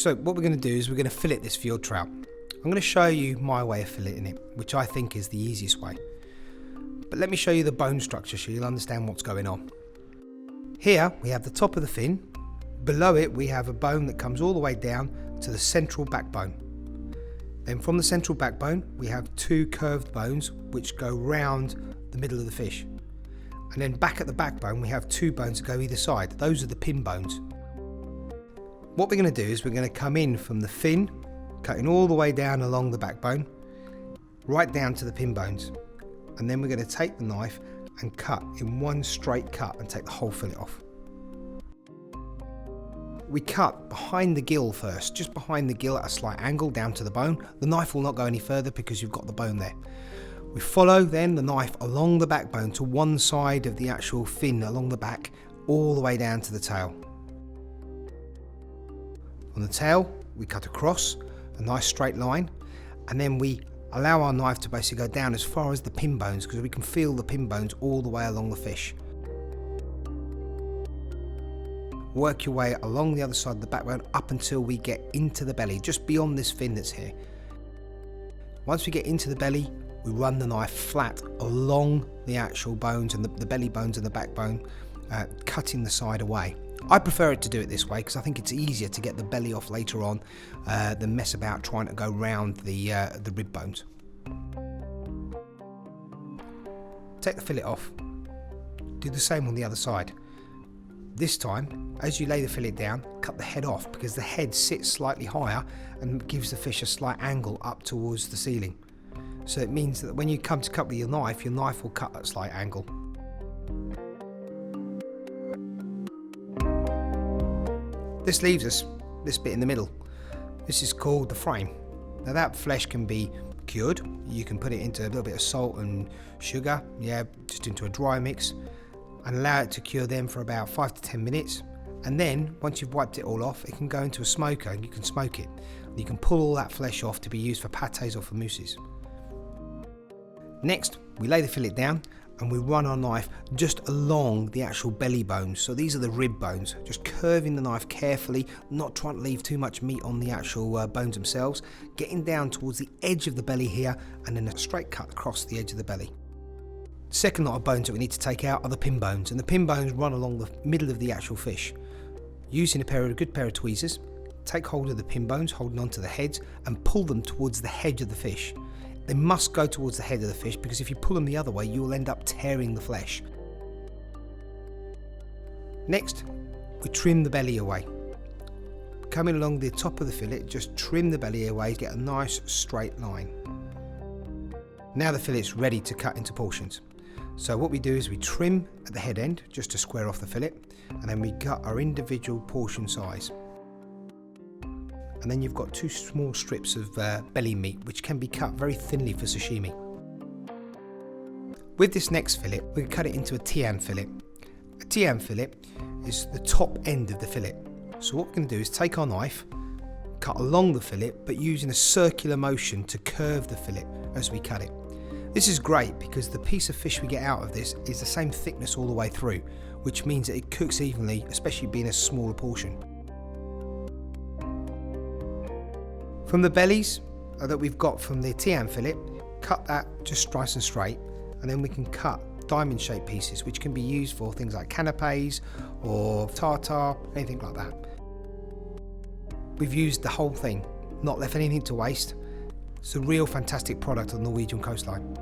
So what we're going to do is we're going to fillet this fjord trout. I'm going to show you my way of filleting it, which I think is the easiest way. But let me show you the bone structure so you'll understand what's going on. Here we have the top of the fin. Below it we have a bone that comes all the way down to the central backbone. Then from the central backbone we have two curved bones which go round the middle of the fish. And then back at the backbone we have two bones that go either side. Those are the pin bones. What we're going to do is we're going to come in from the fin, cutting all the way down along the backbone, right down to the pin bones. And then we're going to take the knife and cut in one straight cut and take the whole fillet off. We cut behind the gill first, just behind the gill at a slight angle down to the bone. The knife will not go any further because you've got the bone there. We follow then the knife along the backbone to one side of the actual fin along the back, all the way down to the tail. On the tail, we cut across a nice straight line, and then we allow our knife to basically go down as far as the pin bones, because we can feel the pin bones all the way along the fish. Work your way along the other side of the backbone up until we get into the belly, just beyond this fin that's here. Once we get into the belly, we run the knife flat along the actual bones and the belly bones and the backbone, cutting the side away. I prefer it to do it this way because I think it's easier to get the belly off later on than mess about trying to go round the rib bones. Take the fillet off. Do the same on the other side. This time, as you lay the fillet down, cut the head off because the head sits slightly higher and gives the fish a slight angle up towards the ceiling. So it means that when you come to cut with your knife will cut at a slight angle. This leaves us this bit in the middle. This is called the frame. Now that flesh can be cured. You can put it into a little bit of salt and sugar, just into a dry mix, and allow it to cure then for about 5 to 10 minutes. And then once you've wiped it all off, it can go into a smoker and you can smoke it. You can pull all that flesh off to be used for pâtés or for mousses. Next, we lay the fillet down and we run our knife just along the actual belly bones. So these are the rib bones, just curving the knife carefully, not trying to leave too much meat on the actual bones themselves, getting down towards the edge of the belly here, and then a straight cut across the edge of the belly. Second lot of bones that we need to take out are the pin bones, and the pin bones run along the middle of the actual fish. Using a good pair of tweezers, take hold of the pin bones, holding onto the heads, and pull them towards the head of the fish. They must go towards the head of the fish because if you pull them the other way, you will end up tearing the flesh. Next, we trim the belly away. Coming along the top of the fillet, just trim the belly away, get a nice straight line. Now the fillet's ready to cut into portions. So what we do is we trim at the head end just to square off the fillet, and then we cut our individual portion size. And then you've got two small strips of belly meat which can be cut very thinly for sashimi. With this next fillet, we can cut it into a tian fillet. A tian fillet is the top end of the fillet. So what we're going to do is take our knife, cut along the fillet, but using a circular motion to curve the fillet as we cut it. This is great because the piece of fish we get out of this is the same thickness all the way through, which means that it cooks evenly, especially being a smaller portion. From the bellies that we've got from the tian fillet, cut that just nice and straight, and then we can cut diamond shaped pieces which can be used for things like canapes or tartare, anything like that. We've used the whole thing, not left anything to waste. It's a real fantastic product on the Norwegian coastline.